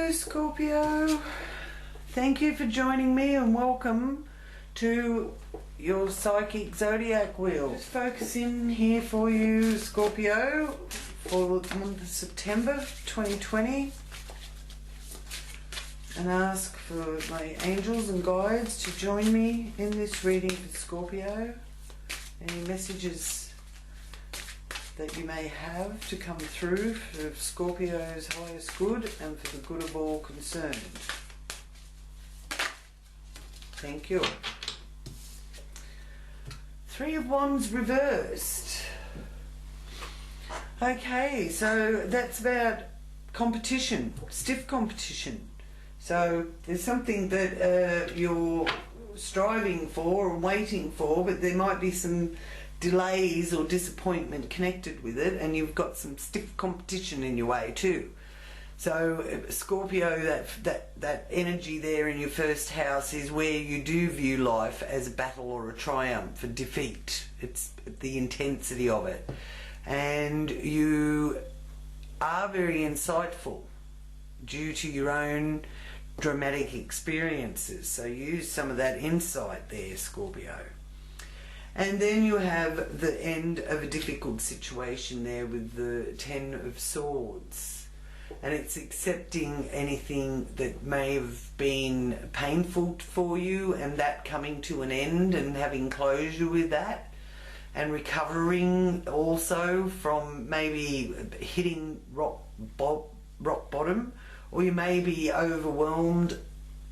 Hello Scorpio, thank you for joining me and welcome to your Psychic Zodiac wheel. Just focus in here for you Scorpio for the month of September 2020 and ask for my angels and guides to join me in this reading for Scorpio. Any messages that you may have to come through for Scorpio's highest good and for the good of all concerned. Thank you. Three of Wands reversed. Okay, so that's about competition, stiff competition. So there's something that you're striving for and waiting for, but there might be some delays or disappointment connected with it, and you've got some stiff competition in your way too. So Scorpio, that energy there in your first house is where you do view life as a battle or a triumph, a defeat. It's the intensity of it, and you are very insightful due to your own dramatic experiences, so use some of that insight there, Scorpio. And then you have the end of a difficult situation there with the Ten of Swords. And it's accepting anything that may have been painful for you and that coming to an end and having closure with that. And recovering also from maybe hitting rock bottom, or you may be overwhelmed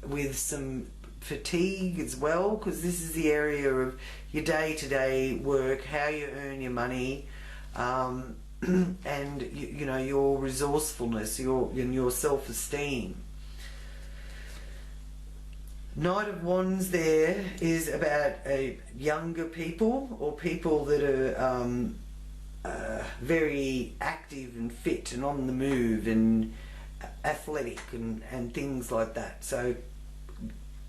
with some fatigue as well, because this is the area of your day-to-day work, how you earn your money, and you know, your resourcefulness, your self-esteem. Knight of Wands there is about younger people, or people that are very active and fit and on the move and athletic and things like that. So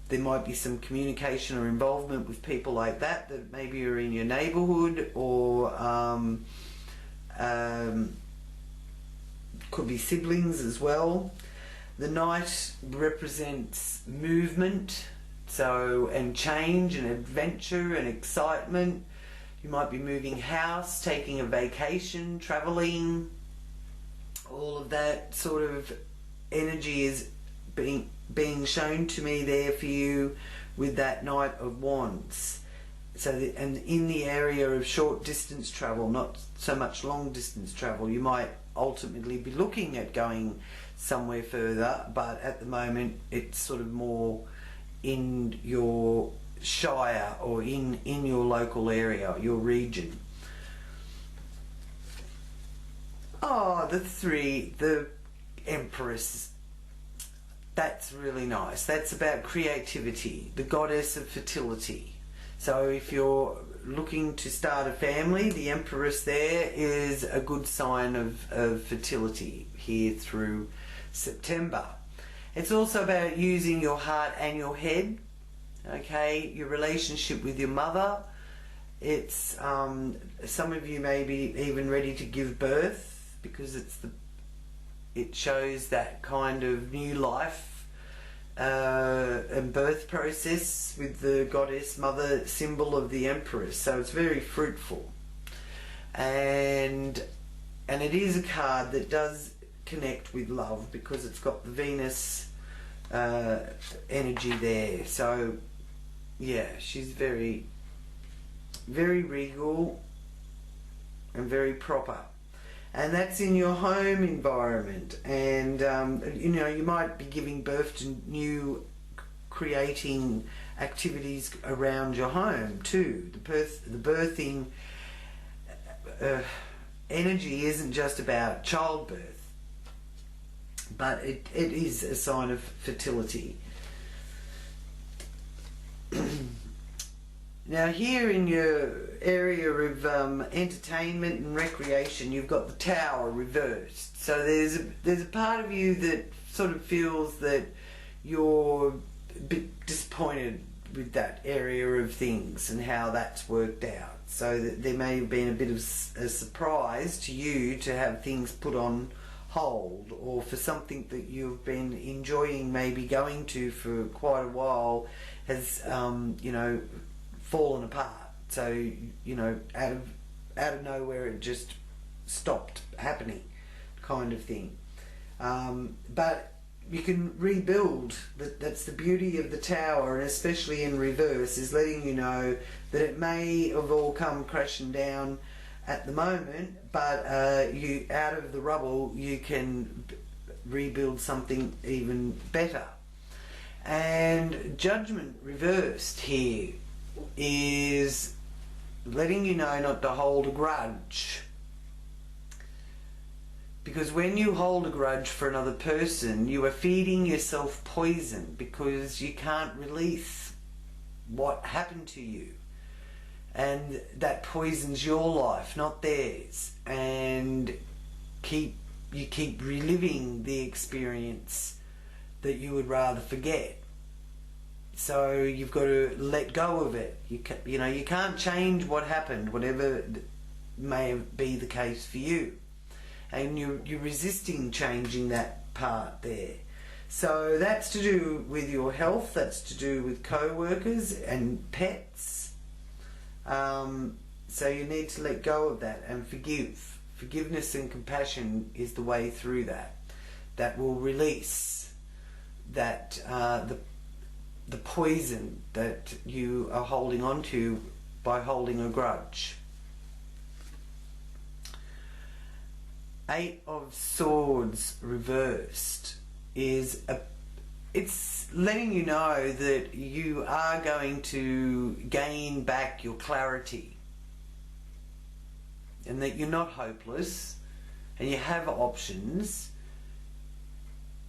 there might be some communication or involvement with people like that maybe are in your neighborhood, or could be siblings as well. The Knight represents movement, so, and change and adventure and excitement. You might be moving house, taking a vacation, traveling. All of that sort of energy is being shown to me there for you with that Knight of Wands. So and in the area of short distance travel, not so much long distance travel, you might ultimately be looking at going somewhere further, but at the moment it's sort of more in your shire or in your local area, your region. Oh, the Empress. That's really nice. That's about creativity, the goddess of fertility. So if you're looking to start a family, the Empress there is a good sign of fertility here through September. It's also about using your heart and your head, okay, your relationship with your mother. It's some of you may be even ready to give birth, because it shows that kind of new life and birth process with the goddess mother symbol of the Empress. So it's very fruitful, and it is a card that does connect with love because it's got the Venus energy there. So yeah, she's very, very regal and very proper. And that's in your home environment, and you know, you might be giving birth to new creating activities around your home too. The birthing energy isn't just about childbirth, but it is a sign of fertility. Now here in your area of entertainment and recreation, you've got the Tower reversed. So there's a part of you that sort of feels that you're a bit disappointed with that area of things and how that's worked out. So that there may have been a bit of a surprise to you to have things put on hold, or for something that you've been enjoying maybe going to for quite a while has you know, fallen apart. So, you know, out of nowhere it just stopped happening, kind of thing. But you can rebuild. That's the beauty of the Tower, and especially in reverse, is letting you know that it may have all come crashing down at the moment, but you, out of the rubble, you can rebuild something even better. And Judgment reversed here is letting you know not to hold a grudge. Because when you hold a grudge for another person, you are feeding yourself poison, because you can't release what happened to you. And that poisons your life, not theirs. And you keep reliving the experience that you would rather forget. So you've got to let go of it. You know, you can't change what happened, whatever may be the case for you. And you're resisting changing that part there. So that's to do with your health, that's to do with co-workers and pets. So you need to let go of that and forgive. Forgiveness and compassion is the way through that. That will release that the poison that you are holding on to by holding a grudge. 8 of Swords reversed is it's letting you know that you are going to gain back your clarity, and that you're not hopeless, and you have options.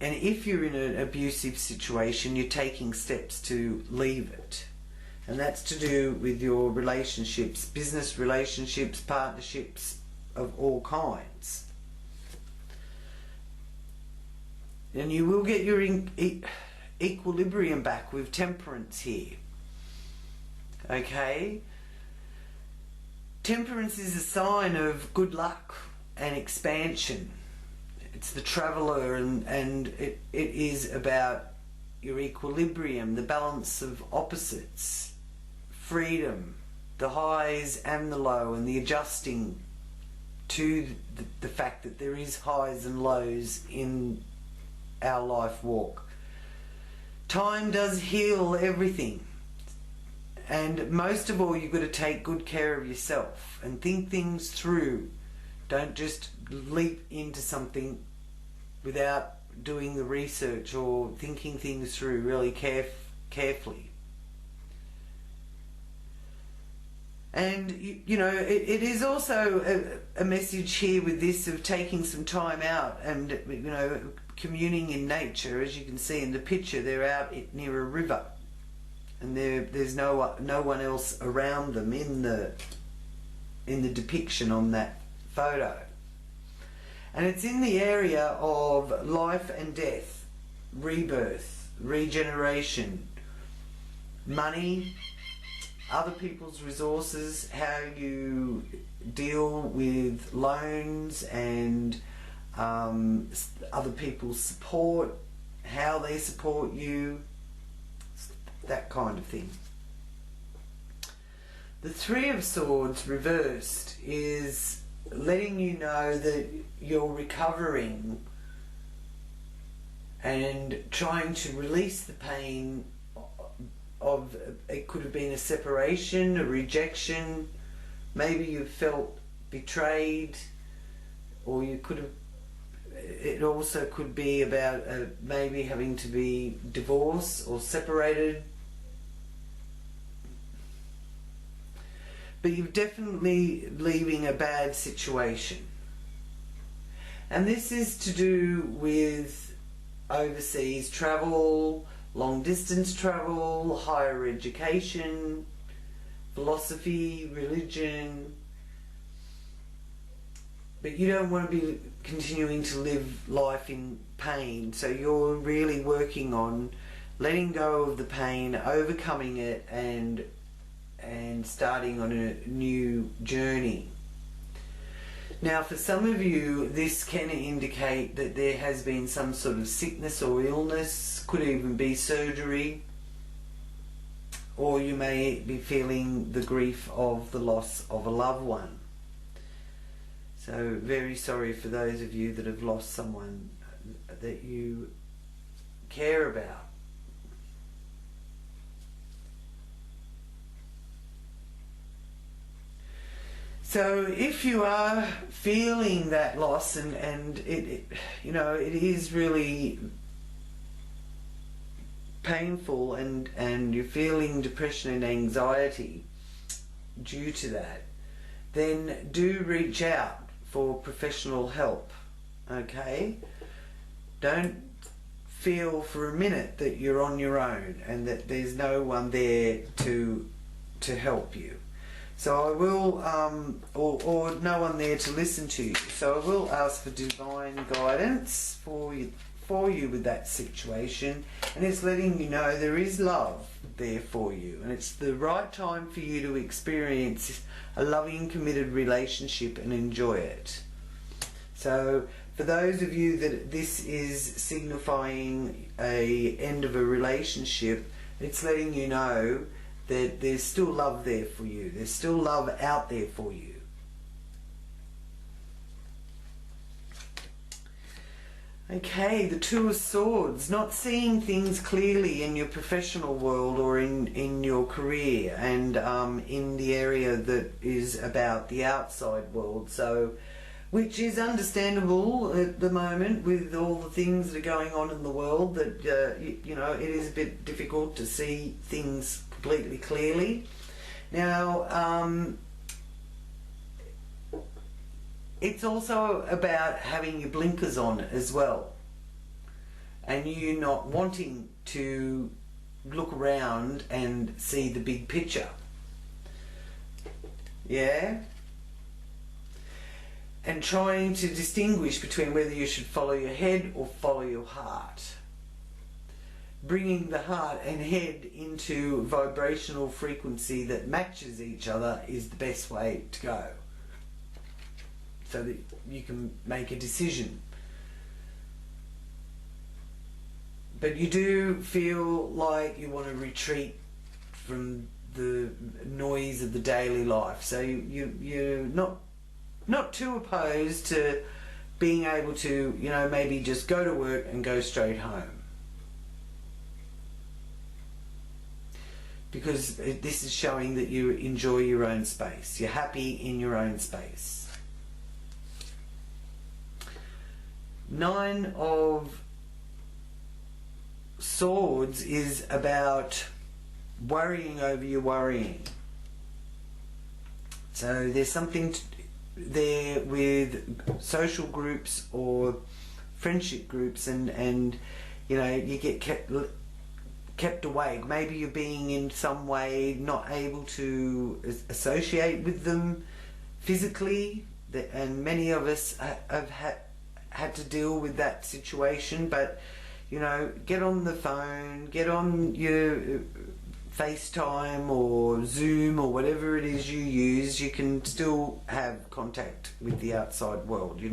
And if you're in an abusive situation, you're taking steps to leave it. And that's to do with your relationships, business relationships, partnerships of all kinds. And you will get your equilibrium back with Temperance here. Okay? Temperance is a sign of good luck and expansion. It's the traveller, and it is about your equilibrium, the balance of opposites, freedom, the highs and the low, and the adjusting to the fact that there is highs and lows in our life walk. Time does heal everything, and most of all, you've got to take good care of yourself and think things through. Don't just leap into something without doing the research or thinking things through really carefully. And you know, it is also a message here with this of taking some time out and, you know, communing in nature. As you can see in the picture, they're out near a river, and there's no one else around them in the depiction on that photo. And it's in the area of life and death, rebirth, regeneration, money, other people's resources, how you deal with loans and other people's support, how they support you, that kind of thing. The 3 of Swords reversed is letting you know that you're recovering and trying to release the pain of, it could have been a separation, a rejection, maybe you felt betrayed, or you could have, it also could be about maybe having to be divorced or separated. But you're definitely leaving a bad situation. And this is to do with overseas travel, long distance travel, higher education, philosophy, religion. But you don't want to be continuing to live life in pain. So you're really working on letting go of the pain, overcoming it, and starting on a new journey. Now, for some of you, this can indicate that there has been some sort of sickness or illness, could even be surgery, or you may be feeling the grief of the loss of a loved one. So, very sorry for those of you that have lost someone that you care about. So if you are feeling that loss and it you know, it is really painful and you're feeling depression and anxiety due to that, then do reach out for professional help, okay? Don't feel for a minute that you're on your own and that there's no one there to help you. So I will, or no one there to listen to you. So I will ask for divine guidance for you with that situation, and it's letting you know there is love there for you, and it's the right time for you to experience a loving, committed relationship and enjoy it. So for those of you that this is signifying a end of a relationship, it's letting you know that there's still love there for you. There's still love out there for you. Okay, the Two of Swords. Not seeing things clearly in your professional world or in your career and in the area that is about the outside world. So, which is understandable at the moment with all the things that are going on in the world, that you know, it is a bit difficult to see things completely clearly. Now, it's also about having your blinkers on as well, and you not wanting to look around and see the big picture. Yeah? And trying to distinguish between whether you should follow your head or follow your heart. Bringing the heart and head into vibrational frequency that matches each other is the best way to go, so that you can make a decision. But you do feel like you want to retreat from the noise of the daily life, so you're not too opposed to being able to, you know, maybe just go to work and go straight home. Because this is showing that you enjoy your own space. You're happy in your own space. Nine of Swords is about worrying over your worrying. So there's something there with social groups or friendship groups, and you know, you get kept awake. Maybe you're being in some way not able to associate with them physically, and many of us have had to deal with that situation. But you know, get on the phone, get on your FaceTime or Zoom or whatever it is you use. You can still have contact with the outside world. You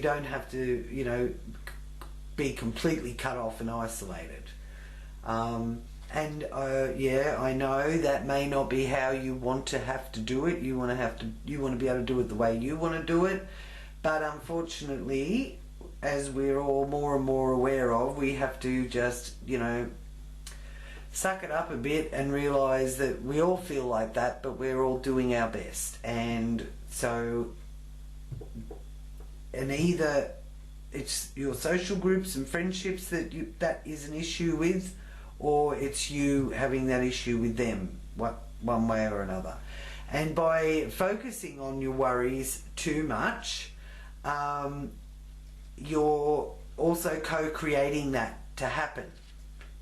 don't have to, you know, be completely cut off and isolated. Yeah, I know that may not be how you want to have to do it. You want to be able to do it the way you want to do it. But unfortunately, as we're all more and more aware of, we have to just, you know, suck it up a bit and realise that we all feel like that, but we're all doing our best. And so, and either it's your social groups and friendships that is an issue with, or it's you having that issue with them, one way or another. And by focusing on your worries too much, you're also co-creating that to happen,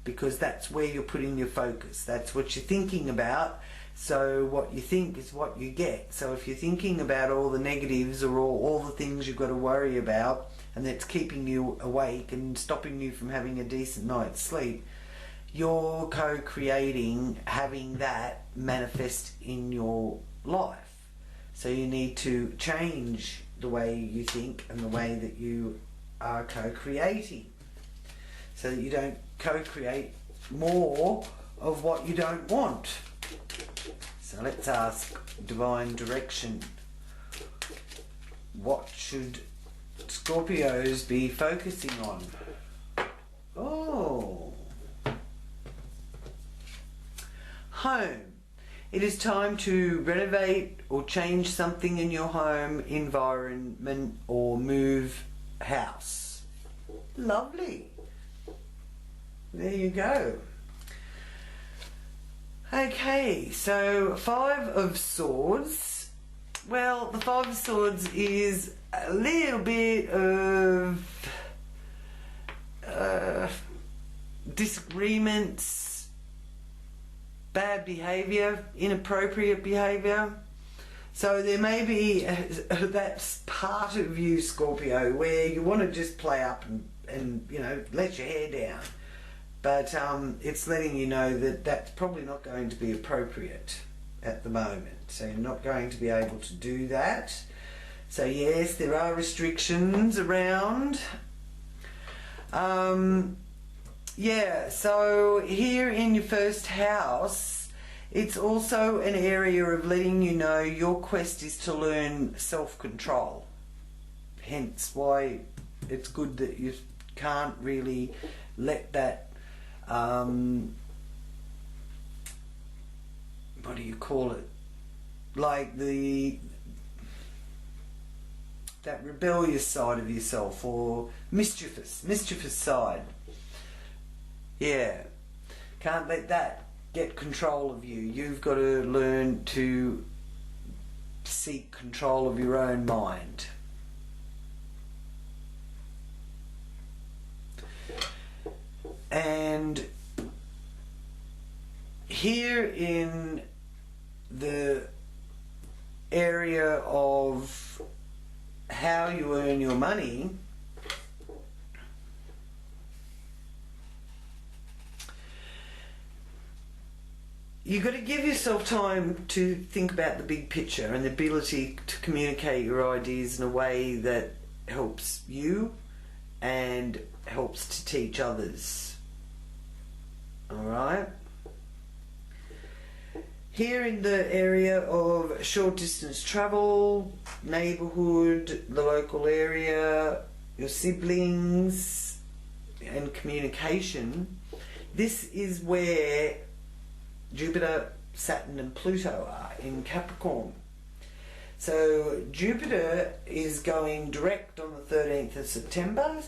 because that's where you're putting your focus. That's what you're thinking about. So what you think is what you get. So if you're thinking about all the negatives or all the things you've got to worry about, and that's keeping you awake and stopping you from having a decent night's sleep, you're co-creating having that manifest in your life. So you need to change the way you think and the way that you are co-creating, so that you don't co-create more of what you don't want. So let's ask divine direction. What should Scorpios be focusing on? Oh, home. It is time to renovate or change something in your home environment or move house. Lovely. There you go. Okay, so Five of Swords. Well, the Five of Swords is a little bit of disagreements, bad behaviour, inappropriate behaviour. So there may be that's part of you, Scorpio, where you want to just play up and you know, let your hair down. But it's letting you know that that's probably not going to be appropriate at the moment. So you're not going to be able to do that. So yes, there are restrictions around. Yeah, so here in your first house, it's also an area of letting you know your quest is to learn self-control. Hence why it's good that you can't really let that, what do you call it? Like that rebellious side of yourself, or mischievous side. Yeah, can't let that get control of you. You've got to learn to seek control of your own mind. And here in the area of how you earn your money, you've got to give yourself time to think about the big picture and the ability to communicate your ideas in a way that helps you and helps to teach others. Alright? Here in the area of short distance travel, neighbourhood, the local area, your siblings and communication, this is where Jupiter, Saturn and Pluto are in Capricorn. So Jupiter is going direct on the 13th of September,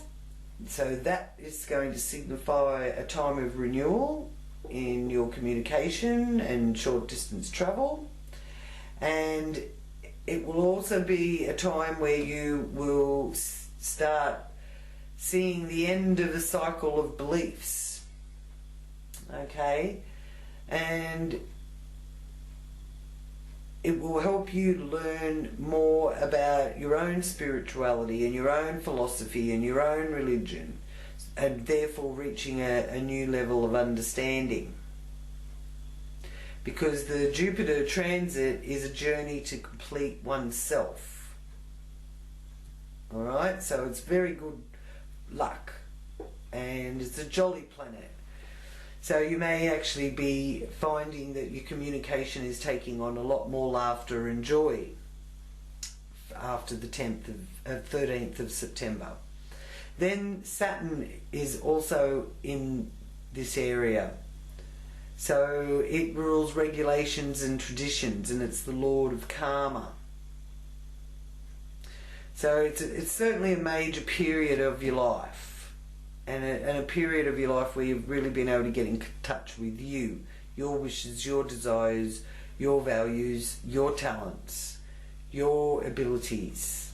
so that is going to signify a time of renewal in your communication and short distance travel, and it will also be a time where you will start seeing the end of a cycle of beliefs. Okay? And it will help you learn more about your own spirituality and your own philosophy and your own religion, and therefore reaching a new level of understanding. Because the Jupiter transit is a journey to complete oneself. Alright, so it's very good luck, and it's a jolly planet. So you may actually be finding that your communication is taking on a lot more laughter and joy after the 13th of September. Then Saturn is also in this area. So it rules regulations and traditions, and it's the Lord of Karma. So it's certainly a major period of your life. And a period of your life where you've really been able to get in touch with you, your wishes, your desires, your values, your talents, your abilities.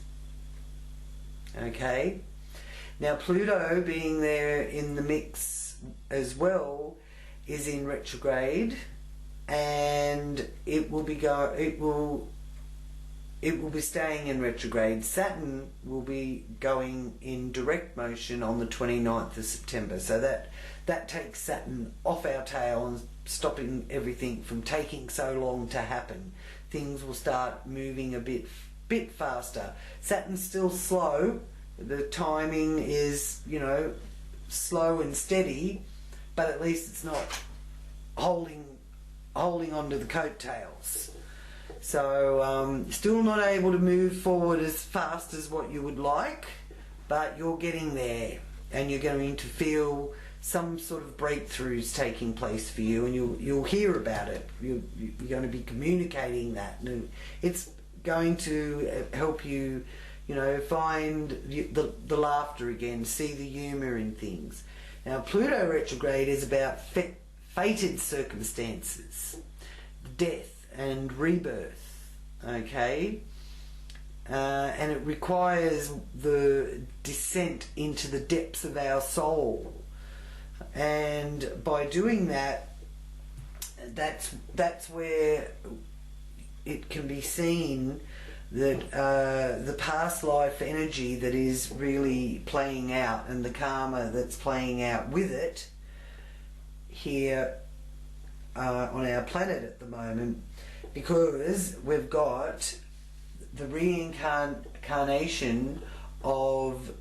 Okay? Now Pluto being there in the mix as well is in retrograde, and it will be staying in retrograde. Saturn will be going in direct motion on the 29th of September. So that takes Saturn off our tail and stopping everything from taking so long to happen. things will start moving a bit faster. Saturn's still slow. The timing is, you know, slow and steady, but at least it's not holding onto the coattails. So still not able to move forward as fast as what you would like, but you're getting there, and you're going to feel some sort of breakthroughs taking place for you, and you'll hear about it. You're going to be communicating that, and it's going to help you, you know, find the laughter again, see the humour in things. Now, Pluto retrograde is about fated circumstances, death and rebirth, okay? And it requires the descent into the depths of our soul. And by doing that, that's where it can be seen that the past life energy that is really playing out, and the karma that's playing out with it here on our planet at the moment, because we've got the reincarnation of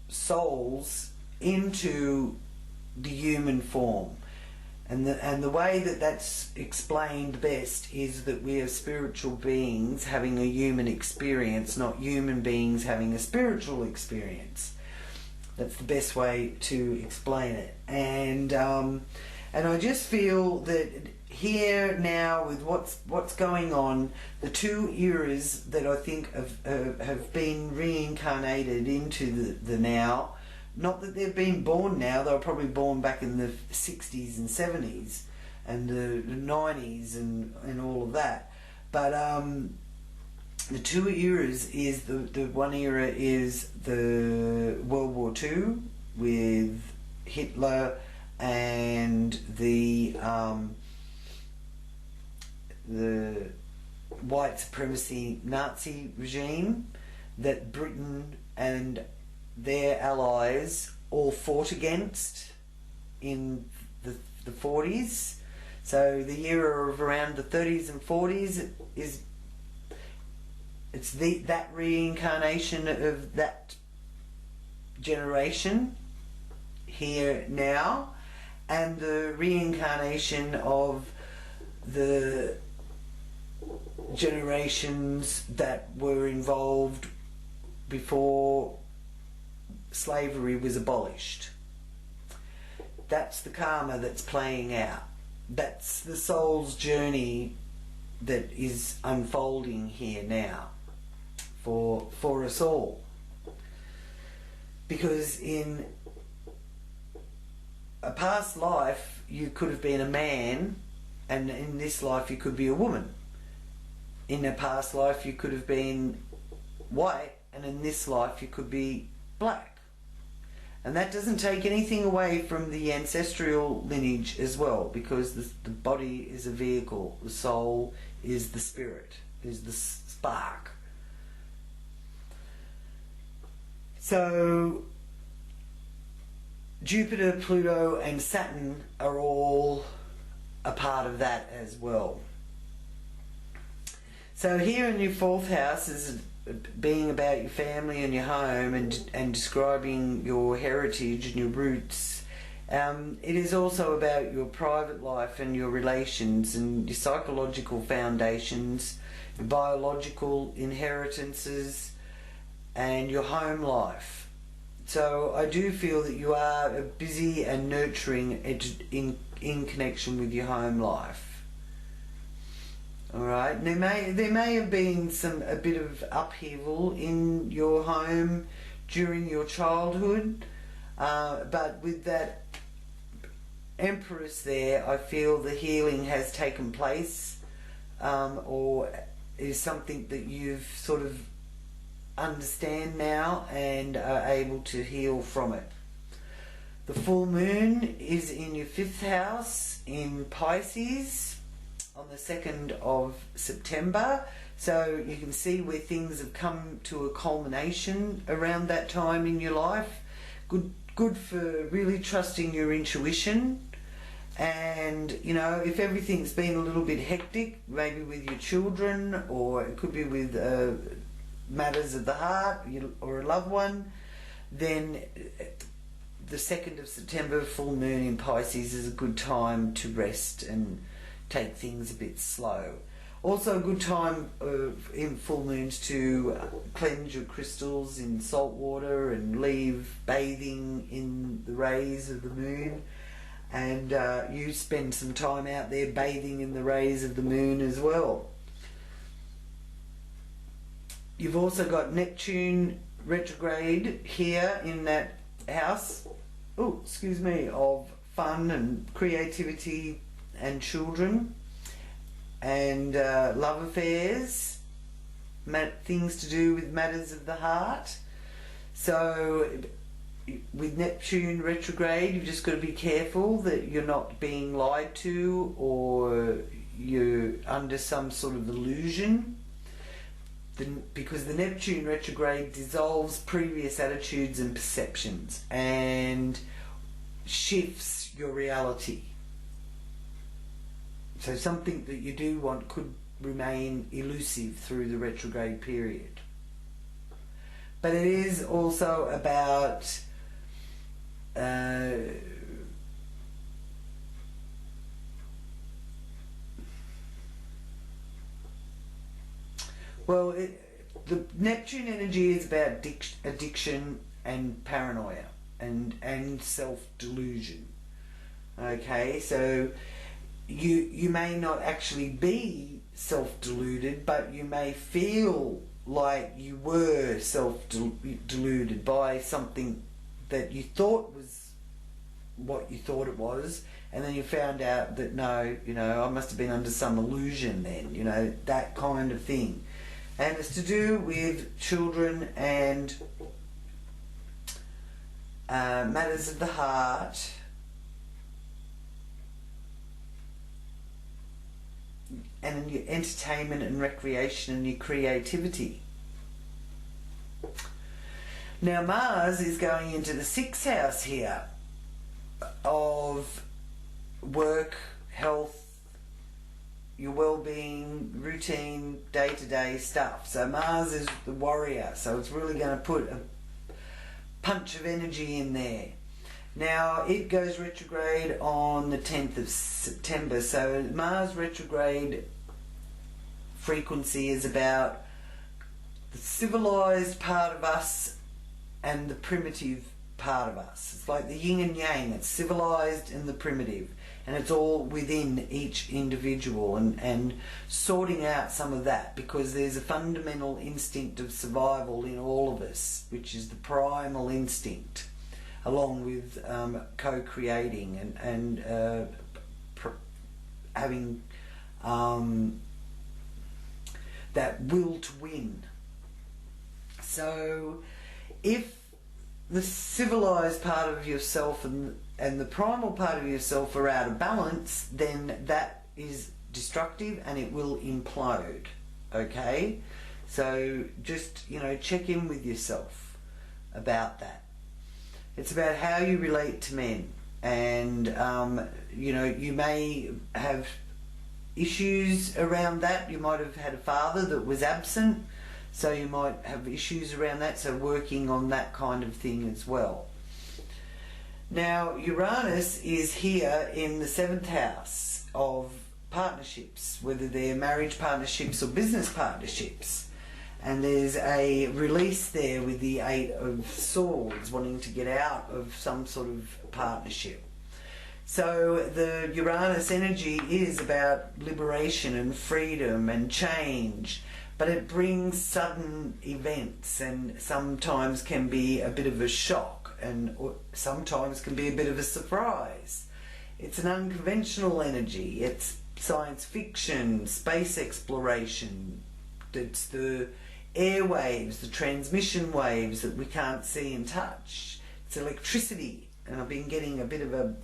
souls into the human form. And the way that that's explained best is that we are spiritual beings having a human experience, not human beings having a spiritual experience. That's the best way to explain it. And I just feel that here now, with what's going on, the two eras that I think have been reincarnated into the now. Not that they've been born now, they were probably born back in the 60s and 70s and the 90s and all of that. But the two eras is, the one era is the World War II with Hitler and the white supremacy Nazi regime that Britain and their allies all fought against in the 40s. So the era of around the 30s and 40s it's that reincarnation of that generation here now, and the reincarnation of the generations that were involved before slavery was abolished. That's the karma that's playing out. That's the soul's journey that is unfolding here now for us all. Because in a past life you could have been a man, and in this life you could be a woman. In a past life you could have been white, and in this life you could be black. And that doesn't take anything away from the ancestral lineage as well, because the body is a vehicle, the soul is the spirit, is the spark. So Jupiter, Pluto and Saturn are all a part of that as well. So here in your fourth house is being about your family and your home, and describing your heritage and your roots. It is also about your private life and your relations and your psychological foundations, your biological inheritances and your home life. So I do feel that you are busy and nurturing in connection with your home life. All right. There may have been a bit of upheaval in your home during your childhood, but with that Empress there, I feel the healing has taken place, or is something that you've sort of understand now and are able to heal from it. The full moon is in your fifth house in Pisces on the 2nd of September, so you can see where things have come to a culmination around that time in your life. Good for really trusting your intuition And, you know, if everything's been a little bit hectic, maybe with your children, or it could be with matters of the heart or a loved one, then the 2nd of September, full moon in Pisces, is a good time to rest and take things a bit slow. Also a good time in full moons to cleanse your crystals in salt water and leave bathing in the rays of the moon. And you spend some time out there bathing in the rays of the moon as well. You've also got Neptune retrograde here in that house, of fun and creativity and children and love affairs, things to do with matters of the heart. So with Neptune retrograde, you've just got to be careful that you're not being lied to or you're under some sort of illusion, because the Neptune retrograde dissolves previous attitudes and perceptions and shifts your reality. So something that you do want could remain elusive through the retrograde period. But it is also about the Neptune energy is about addiction and paranoia and self-delusion. Okay, so you may not actually be self-deluded, but you may feel like you were self-deluded by something that you thought was what you thought it was, and then you found out that no, you know, I must have been under some illusion then, you know, that kind of thing. And it's to do with children and matters of the heart, and in your entertainment and recreation and your creativity. Now Mars is going into the 6th house here of work, health, your well-being, routine, day-to-day stuff. So Mars is the warrior, so it's really going to put a punch of energy in there. Now it goes retrograde on the 10th of September, so Mars retrograde frequency is about the civilized part of us and the primitive part of us. It's like the yin and yang, it's civilized and the primitive, and it's all within each individual, and sorting out some of that, because there's a fundamental instinct of survival in all of us, which is the primal instinct, along with co-creating and having that will to win. So if the civilized part of yourself and the primal part of yourself are out of balance, then that is destructive and it will implode. Okay, so just, you know, check in with yourself about that. It's about how you relate to men, and you know, you may have issues around that. You might have had a father that was absent, so you might have issues around that, so working on that kind of thing as well. Now Uranus is here in the 7th house of partnerships, whether they're marriage partnerships or business partnerships, and there's a release there with the 8 of Swords, wanting to get out of some sort of partnership. So the Uranus energy is about liberation and freedom and change, but it brings sudden events and sometimes can be a bit of a shock, and sometimes can be a bit of a surprise. It's an unconventional energy. It's science fiction, space exploration. It's the airwaves, the transmission waves that we can't see and touch. It's electricity, and I've been getting a bit of a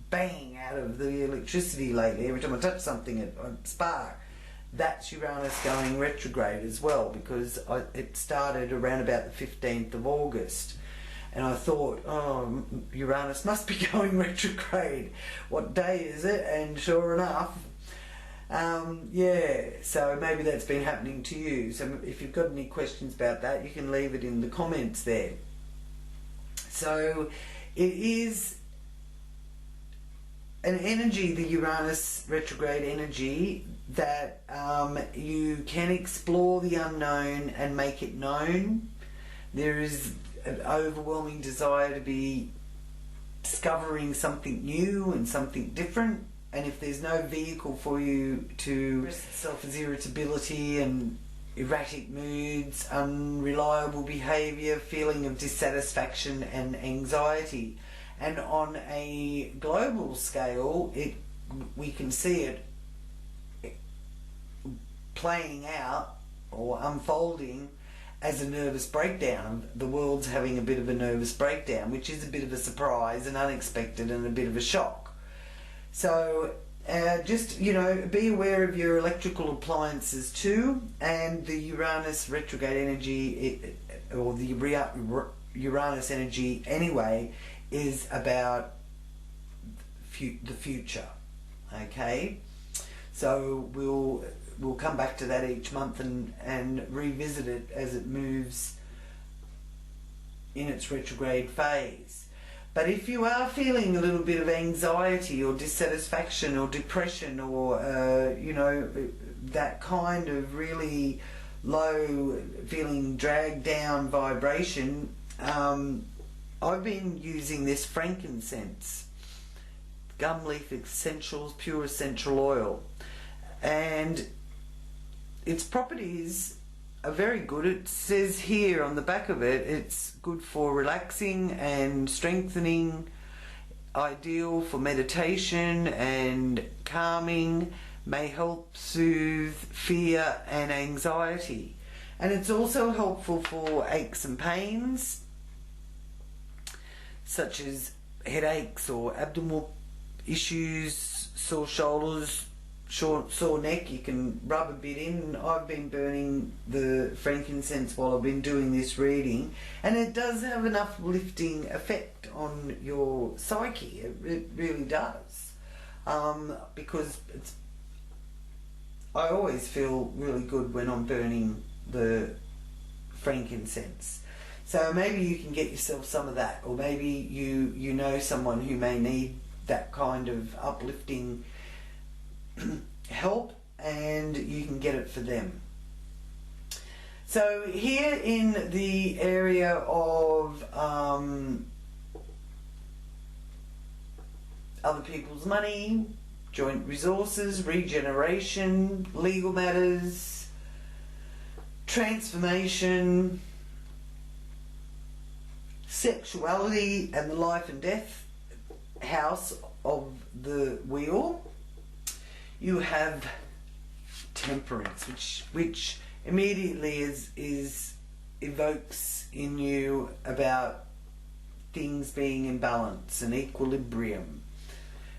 bang out of the electricity lately. Every time I touch something, it spark. That's Uranus going retrograde as well, because it started around about the 15th of August. and I thought, oh, Uranus must be going retrograde. What day is it? And sure enough, yeah, so maybe that's been happening to you. So if you've got any questions about that, you can leave it in the comments there. So it is an energy, the Uranus retrograde energy, that you can explore the unknown and make it known. There is an overwhelming desire to be discovering something new and something different, and if there's no vehicle for you to express itself as irritability and erratic moods, unreliable behaviour, feeling of dissatisfaction and anxiety. And on a global scale, we can see it playing out or unfolding as a nervous breakdown. The world's having a bit of a nervous breakdown, which is a bit of a surprise and unexpected and a bit of a shock. So just, you know, be aware of your electrical appliances too, and the Uranus retrograde energy, or the Uranus energy anyway, is about the future. Okay, so we'll come back to that each month and revisit it as it moves in its retrograde phase. But if you are feeling a little bit of anxiety or dissatisfaction or depression, or you know, that kind of really low feeling, dragged down vibration, I've been using this frankincense, gum leaf essentials, pure essential oil, and its properties are very good. It says here on the back of it, it's good for relaxing and strengthening, ideal for meditation and calming, may help soothe fear and anxiety. And it's also helpful for aches and pains, such as headaches or abdominal issues, sore shoulders, sore neck. You can rub a bit in. I've been burning the frankincense while I've been doing this reading, and it does have an uplifting effect on your psyche. It really does, because I always feel really good when I'm burning the frankincense. So maybe you can get yourself some of that, or maybe you know someone who may need that kind of uplifting help, and you can get it for them. So here in the area of other people's money, joint resources, regeneration, legal matters, transformation, sexuality, and the life and death house of the wheel, you have temperance, which immediately evokes in you about things being in balance and equilibrium,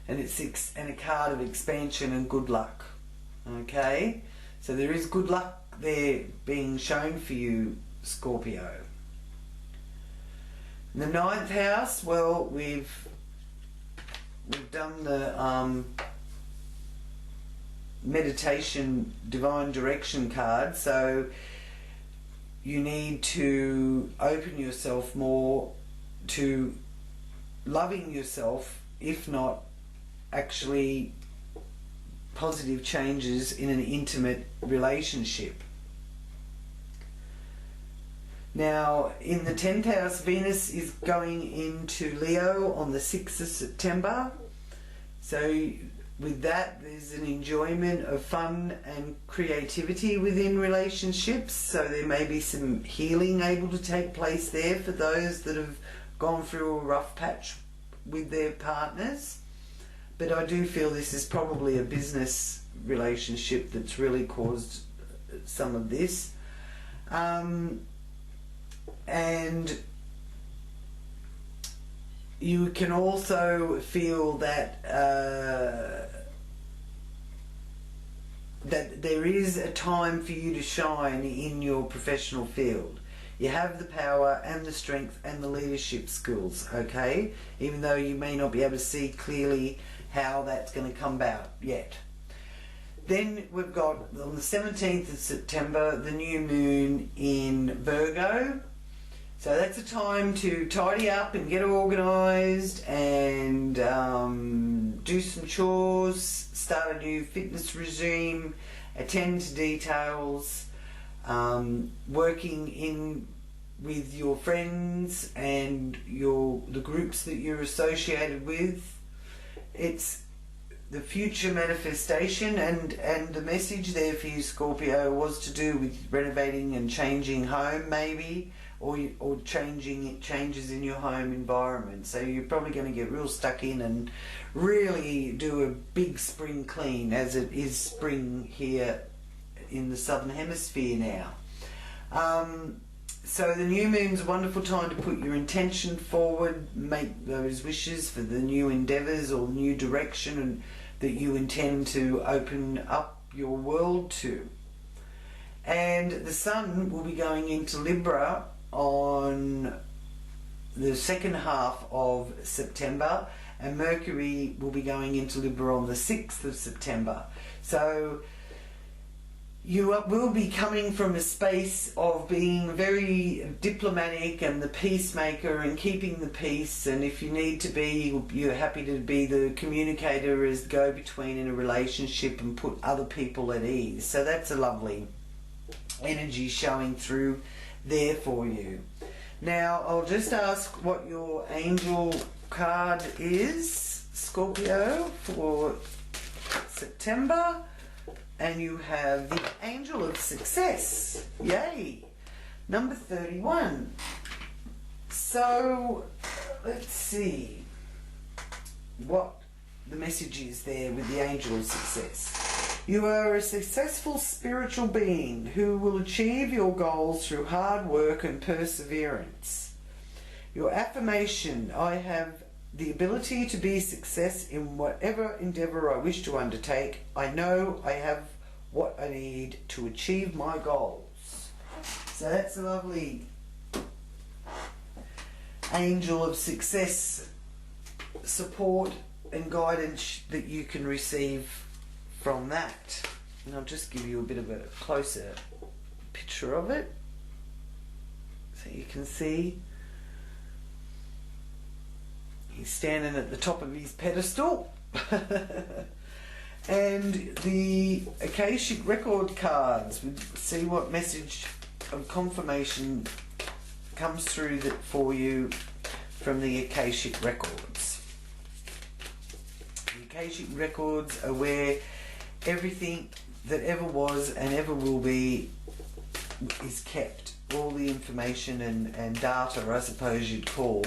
and it's a card of expansion and good luck. Okay, so there is good luck there being shown for you, Scorpio. In the 9th house, well, we've done the meditation divine direction card, so you need to open yourself more to loving yourself, if not actually positive changes in an intimate relationship. Now, in the 10th house, Venus is going into Leo on the 6th of September. So with that, there's an enjoyment of fun and creativity within relationships. So there may be some healing able to take place there for those that have gone through a rough patch with their partners. But I do feel this is probably a business relationship that's really caused some of this. And you can also feel that that there is a time for you to shine in your professional field. You have the power and the strength and the leadership skills, okay? Even though you may not be able to see clearly how that's going to come about yet. Then we've got on the 17th of September, the new moon in Virgo. So that's a time to tidy up and get organised and do some chores, start a new fitness regime, attend to details, working in with your friends and the groups that you're associated with. It's the future manifestation, and the message there for you, Scorpio, was to do with renovating and changing home, maybe, or changes in your home environment. So you're probably going to get real stuck in and really do a big spring clean, as it is spring here in the southern hemisphere now. So the new moon's a wonderful time to put your intention forward, make those wishes for the new endeavours or new direction that you intend to open up your world to. And the sun will be going into Libra on the second half of September, and Mercury will be going into Libra on the 6th of September. So you will be coming from a space of being very diplomatic and the peacemaker and keeping the peace, and if you need to be, you're happy to be the communicator as the go-between in a relationship and put other people at ease. So that's a lovely energy showing through there for you. Now I'll just ask what your angel card is, Scorpio, for September. And you have the Angel of Success. Yay! Number 31. So, let's see what the message is there with the Angel of Success. You are a successful spiritual being who will achieve your goals through hard work and perseverance. Your affirmation: I have the ability to be success in whatever endeavour I wish to undertake. I know I have what I need to achieve my goals. So that's a lovely Angel of Success support and guidance that you can receive from that. And I'll just give you a bit of a closer picture of it so you can see. He's standing at the top of his pedestal. And the Akashic record cards, we see what message of confirmation comes through that for you from the Akashic records. The Akashic records are where everything that ever was and ever will be is kept. All the information and data, I suppose you'd call,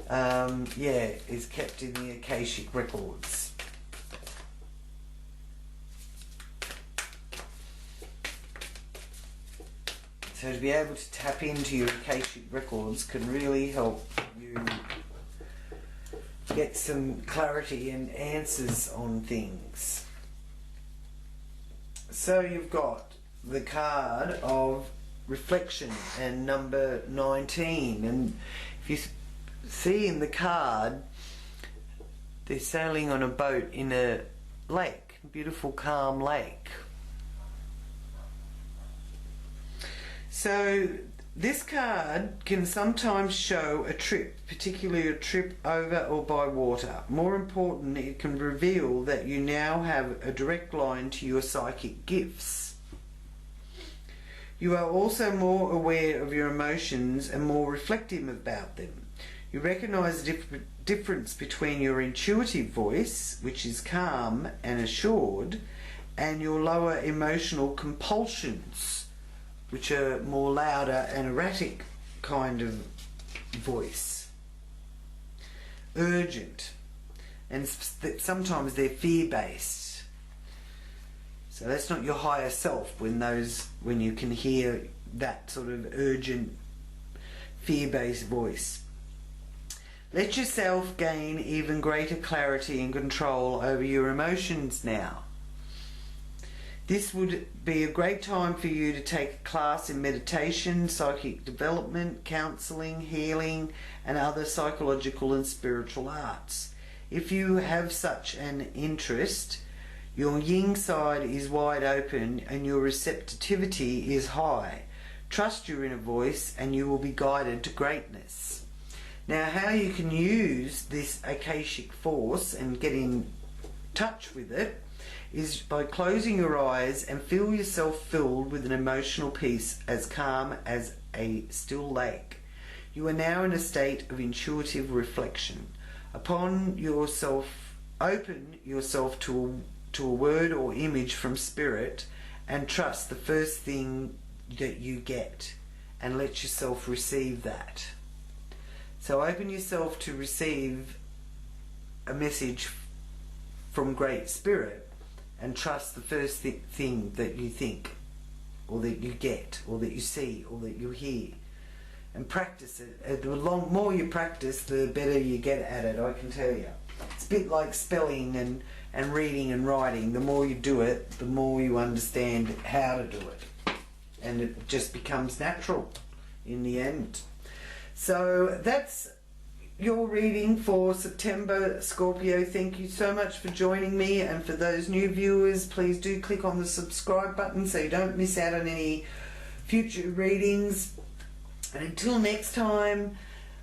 is kept in the Akashic records. So to be able to tap into your Akashic records can really help you get some clarity and answers on things. So you've got the card of reflection and number 19, and if you see in the card, they're sailing on a boat in a lake, beautiful calm lake. So this card can sometimes show a trip, particularly a trip over or by water. More important, it can reveal that you now have a direct line to your psychic gifts. You are also more aware of your emotions and more reflective about them. You recognise the difference between your intuitive voice, which is calm and assured, and your lower emotional compulsions, which are more louder and erratic kind of voice. Urgent. And sometimes they're fear-based. So that's not your higher self when you can hear that sort of urgent, fear-based voice. Let yourself gain even greater clarity and control over your emotions now. This would be a great time for you to take a class in meditation, psychic development, counselling, healing, and other psychological and spiritual arts. If you have such an interest, your yin side is wide open and your receptivity is high. Trust your inner voice and you will be guided to greatness. Now, how you can use this Akashic force and get in touch with it is by closing your eyes and feel yourself filled with an emotional peace as calm as a still lake. You are now in a state of intuitive reflection. Open yourself to a word or image from spirit and trust the first thing that you get and let yourself receive that. So open yourself to receive a message from Great Spirit and trust the first thing that you think or that you get or that you see or that you hear, and practice it. The more you practice, the better you get at it, I can tell you. It's a bit like spelling and reading and writing. The more you do it, the more you understand how to do it, and it just becomes natural in the end. So that's your reading for September, Scorpio. Thank you so much for joining me, and for those new viewers, please do click on the subscribe button so you don't miss out on any future readings. And until next time,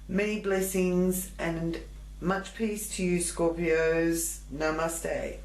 many blessings and much peace to you, Scorpios. Namaste.